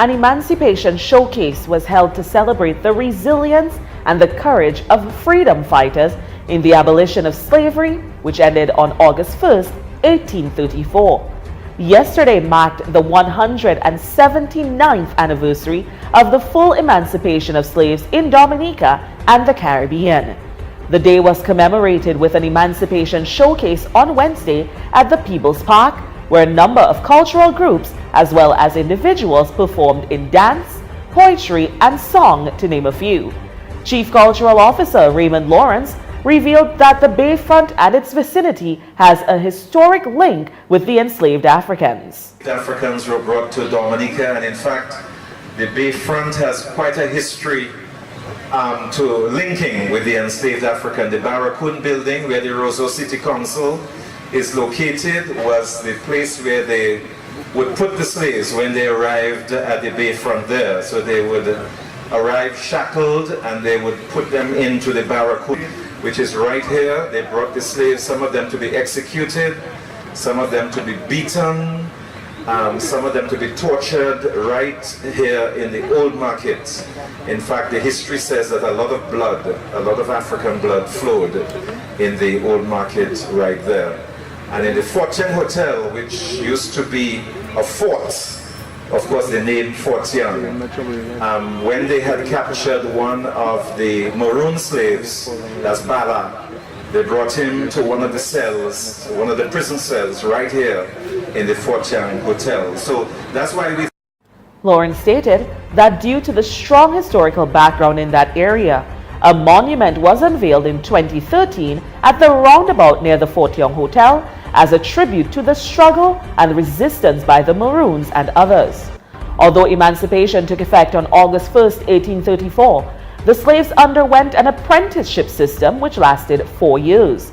an Emancipation showcase was held to celebrate the resilience and the courage of freedom fighters in the abolition of slavery, which ended on August 1st, 1834. Yesterday marked the 179th anniversary of the full emancipation of slaves in Dominica and the Caribbean. The day was commemorated with an Emancipation showcase on Wednesday at the People's Park, where a number of cultural groups as well as individuals performed in dance, poetry, and song, to name a few. Chief Cultural Officer Raymond Lawrence revealed that the Bayfront and its vicinity has a historic link with the enslaved Africans. Africans were brought to Dominica, and in fact, the Bayfront has quite a history to linking with the enslaved African. The Barracoon building, where the Roseau City Council is located, was the place where they would put the slaves when they arrived at the Bayfront there. So they would arrive shackled and they would put them into the Barracoon, which is right here. They brought the slaves, some of them to be executed, some of them to be beaten, some of them to be tortured right here in the Old Market. In fact, the history says that a lot of blood, a lot of African blood flowed in the Old Market right there. And in the Fortian Hotel, which used to be a fort, of course the name Fort Young, when they had captured one of the maroon slaves, that's Bala, they brought him to one of the cells, one of the prison cells right here in the Fort Young Hotel. So that's why we... Lawrence stated that due to the strong historical background in that area, a monument was unveiled in 2013 at the roundabout near the Fort Young Hotel as a tribute to the struggle and resistance by the Maroons and others. Although emancipation took effect on August 1st, 1834, the slaves underwent an apprenticeship system which lasted 4 years.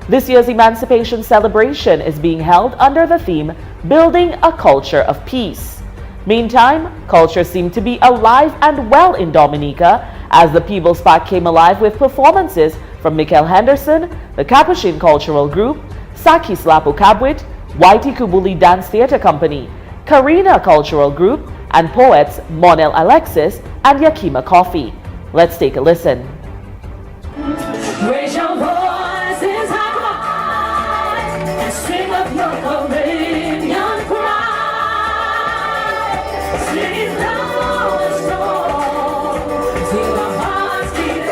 This year's emancipation celebration is being held under the theme, Building a Culture of Peace. Meantime, culture seemed to be alive and well in Dominica as the People's Park came alive with performances from Mikel Henderson, the Capuchin Cultural Group, Saki Slapo Kabwit, Whitey Kubuli Dance Theatre Company, Karina Cultural Group, and poets Monel Alexis and Yakima Coffee. Let's take a listen. Raise your voices high and sing up your Caribbean pride. Sing loud and strong till our hearts beat.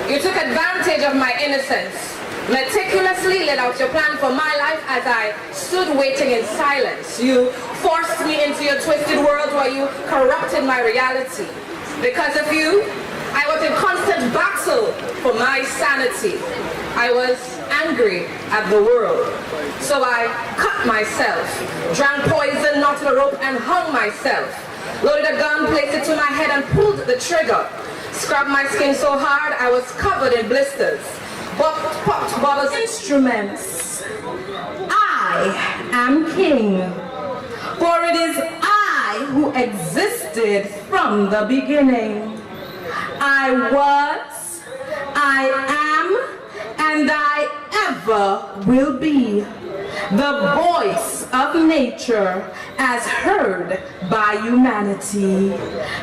You took advantage of my innocence, meticulously laid out your plan for my life as I stood waiting in silence. You forced me into your twisted world where you corrupted my reality. Because of you, I was in constant battle for my sanity. I was angry at the world. So I cut myself, drank poison, knotted a rope, and hung myself. Loaded a gun, placed it to my head, and pulled the trigger. Scrubbed my skin so hard I was covered in blisters. Popped bottles. Instruments. I am king, for it is I who existed from the beginning. I was, I am, and I ever will be the voice of nature as heard by humanity,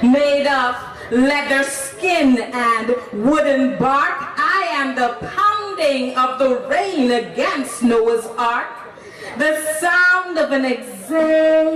made of leather skin and wooden bark. I am the pounding of the rain against Noah's Ark, the sound of an exhale.